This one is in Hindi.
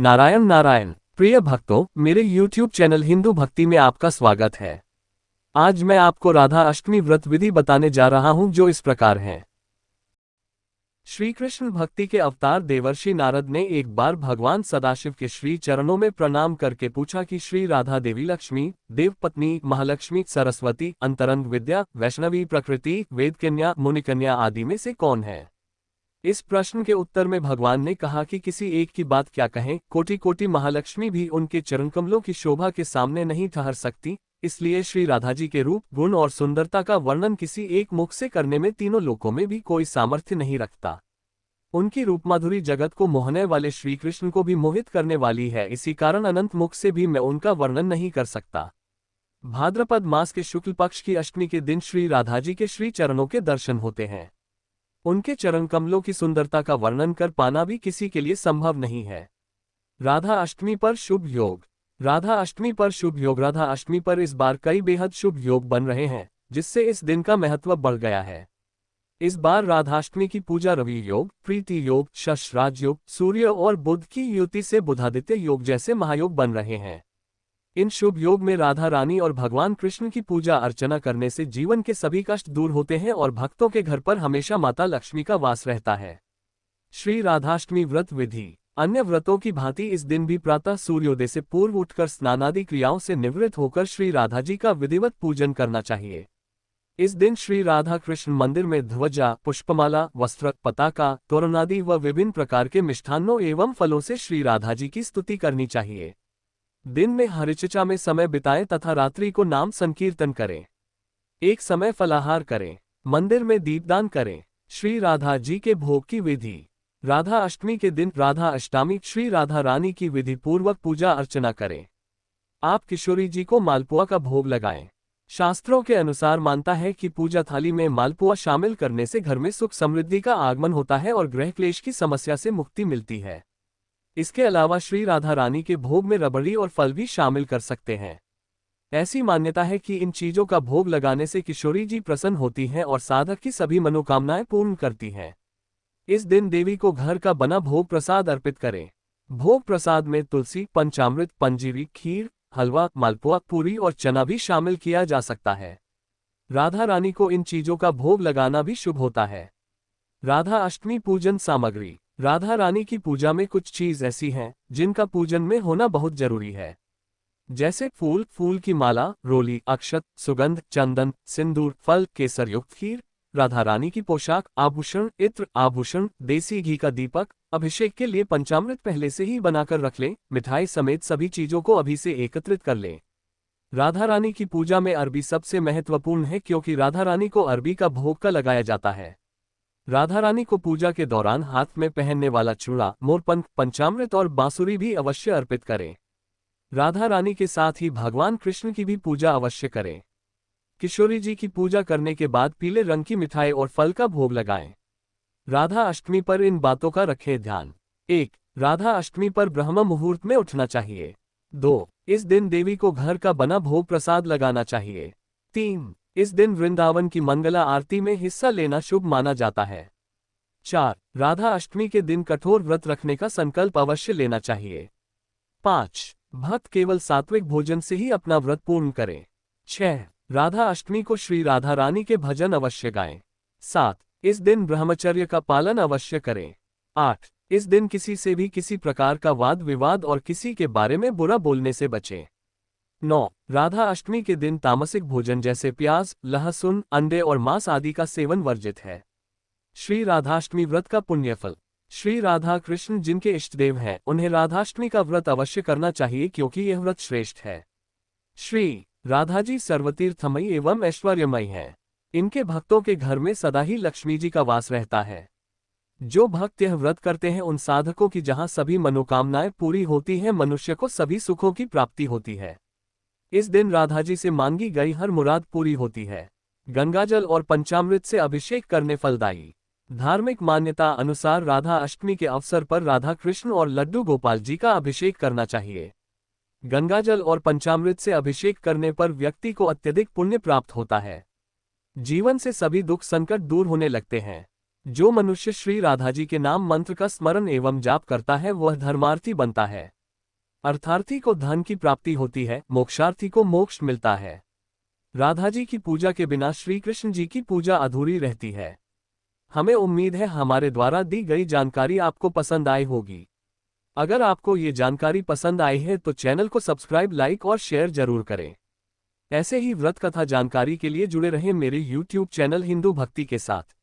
नारायण नारायण। प्रिय भक्तों, मेरे YouTube चैनल हिंदू भक्ति में आपका स्वागत है। आज मैं आपको राधा अष्टमी व्रत विधि बताने जा रहा हूं, जो इस प्रकार है। श्री कृष्ण भक्ति के अवतार देवर्षि नारद ने एक बार भगवान सदाशिव के श्री चरणों में प्रणाम करके पूछा कि श्री राधा देवी लक्ष्मी, देवपत्नी, महालक्ष्मी, सरस्वती, अंतरंग विद्या, वैष्णवी प्रकृति, वेदकन्या, मुनिकन्या आदि में से कौन है। इस प्रश्न के उत्तर में भगवान ने कहा कि किसी एक की बात क्या कहें, कोटि कोटि महालक्ष्मी भी उनके चरणकमलों की शोभा के सामने नहीं ठहर सकती। इसलिए श्री राधा जी के रूप, गुण और सुंदरता का वर्णन किसी एक मुख से करने में तीनों लोकों में भी कोई सामर्थ्य नहीं रखता। उनकी रूपमाधुरी जगत को मोहने वाले श्री कृष्ण को भी मोहित करने वाली है। इसी कारण अनंत मुख से भी मैं उनका वर्णन नहीं कर सकता। भाद्रपद मास के शुक्ल पक्ष की अष्टमी के दिन श्री राधा जी के श्री चरणों के दर्शन होते हैं। उनके चरण कमलों की सुंदरता का वर्णन कर पाना भी किसी के लिए संभव नहीं है। राधा अष्टमी पर शुभ योग। राधा अष्टमी पर शुभ योग। राधा अष्टमी पर इस बार कई बेहद शुभ योग बन रहे हैं, जिससे इस दिन का महत्व बढ़ गया है। इस बार राधाष्टमी की पूजा रवि योग, प्रीति योग, शशराज योग, सूर्य और बुध की युति से बुधादित्य योग जैसे महायोग बन रहे हैं। इन शुभ योग में राधा रानी और भगवान कृष्ण की पूजा अर्चना करने से जीवन के सभी कष्ट दूर होते हैं और भक्तों के घर पर हमेशा माता लक्ष्मी का वास रहता है। श्री राधाष्टमी व्रत विधि। अन्य व्रतों की भांति इस दिन भी प्रातः सूर्योदय से पूर्व उठकर स्नानादि क्रियाओं से निवृत्त होकर श्री राधा जी का विधिवत पूजन करना चाहिए। इस दिन श्री राधा कृष्ण मंदिर में ध्वजा, पुष्पमाला, वस्त्र, पताका, तोरणादि व विभिन्न प्रकार के मिष्ठान्नों एवं फलों से श्री राधा जी की स्तुति करनी चाहिए। दिन में हरिचर्चा में समय बिताएं तथा रात्रि को नाम संकीर्तन करें। एक समय फलाहार करें। मंदिर में दीपदान करें। श्री राधा जी के भोग की विधि। राधा अष्टमी के दिन राधा अष्टमी श्री राधा रानी की विधि पूर्वक पूजा अर्चना करें। आप किशोरी जी को मालपुआ का भोग लगाएं। शास्त्रों के अनुसार मानता है कि पूजा थाली में मालपुआ शामिल करने से घर में सुख समृद्धि का आगमन होता है और गृह क्लेश की समस्या से मुक्ति मिलती है। इसके अलावा श्री राधा रानी के भोग में रबड़ी और फल भी शामिल कर सकते हैं। ऐसी मान्यता है कि इन चीजों का भोग लगाने से किशोरी जी प्रसन्न होती हैं और साधक की सभी मनोकामनाएं पूर्ण करती हैं। इस दिन देवी को घर का बना भोग प्रसाद अर्पित करें। भोग प्रसाद में तुलसी, पंचामृत, पंजीरी, खीर, हलवा, मालपुआ, पूरी और चना भी शामिल किया जा सकता है। राधा रानी को इन चीजों का भोग लगाना भी शुभ होता है। राधा अष्टमी पूजन सामग्री। राधा रानी की पूजा में कुछ चीज ऐसी हैं जिनका पूजन में होना बहुत जरूरी है, जैसे फूल, फूल की माला, रोली, अक्षत, सुगंध, चंदन, सिंदूर, फल, केसर युक्त खीर, राधा रानी की पोशाक, आभूषण, इत्र, आभूषण, देसी घी का दीपक, अभिषेक के लिए पंचामृत पहले से ही बनाकर रख लें, मिठाई समेत सभी चीजों को अभी से एकत्रित कर लें। राधा रानी की पूजा में अरबी सबसे महत्वपूर्ण है, क्योंकि राधा रानी को अरबी का भोग का लगाया जाता है। राधा रानी को पूजा के दौरान हाथ में पहनने वाला चूड़ा, मोरपंख, पंचामृत और बांसुरी भी अवश्य अर्पित करें। राधा रानी के साथ ही भगवान कृष्ण की भी पूजा अवश्य करें। किशोरी जी की पूजा करने के बाद पीले रंग की मिठाई और फल का भोग लगाएं। राधा अष्टमी पर इन बातों का रखें ध्यान। 1. राधा अष्टमी पर ब्रह्म मुहूर्त में उठना चाहिए। 2. इस दिन देवी को घर का बना भोग प्रसाद लगाना चाहिए। 3. इस दिन वृंदावन की मंगला आरती में हिस्सा लेना शुभ माना जाता है। 4. राधा अष्टमी के दिन कठोर व्रत रखने का संकल्प अवश्य लेना चाहिए। 5. भक्त केवल सात्विक भोजन से ही अपना व्रत पूर्ण करें। 6. राधा अष्टमी को श्री राधा रानी के भजन अवश्य गाएं। 7. इस दिन ब्रह्मचर्य का पालन अवश्य करें। 8. इस दिन किसी से भी किसी प्रकार का वाद विवाद और किसी के बारे में बुरा बोलने से बचें। 9. राधा अष्टमी के दिन तामसिक भोजन जैसे प्याज, लहसुन, अंडे और मांस आदि का सेवन वर्जित है। श्री राधाष्टमी व्रत का पुण्यफल। श्री राधा कृष्ण जिनके इष्टदेव हैं, उन्हें राधाष्टमी का व्रत अवश्य करना चाहिए, क्योंकि यह व्रत श्रेष्ठ है। श्री राधा जी सर्वतीर्थमयी एवं ऐश्वर्यमयी हैं। इनके भक्तों के घर में सदा ही लक्ष्मी जी का वास रहता है। जो भक्त यह व्रत करते हैं, उन साधकों की जहां सभी मनोकामनाएं पूरी होती हैं, मनुष्य को सभी सुखों की प्राप्ति होती है। इस दिन राधा जी से मांगी गई हर मुराद पूरी होती है। गंगाजल और पंचामृत से अभिषेक करने फलदायी। धार्मिक मान्यता अनुसार राधा अष्टमी के अवसर पर राधा कृष्ण और लड्डू गोपाल जी का अभिषेक करना चाहिए। गंगाजल और पंचामृत से अभिषेक करने पर व्यक्ति को अत्यधिक पुण्य प्राप्त होता है। जीवन से सभी दुख संकट दूर होने लगते हैं। जो मनुष्य श्री राधा जी के नाम मंत्र का स्मरण एवं जाप करता है वह धर्मार्थी बनता है। अर्थार्थी को धन की प्राप्ति होती है, मोक्षार्थी को मोक्ष मिलता है। राधा जी की पूजा के बिना श्री कृष्ण जी की पूजा अधूरी रहती है। हमें उम्मीद है हमारे द्वारा दी गई जानकारी आपको पसंद आई होगी। अगर आपको ये जानकारी पसंद आई है तो चैनल को सब्सक्राइब, लाइक और शेयर जरूर करें। ऐसे ही व्रत कथा जानकारी के लिए जुड़े रहें मेरे YouTube चैनल हिंदू भक्ति के साथ।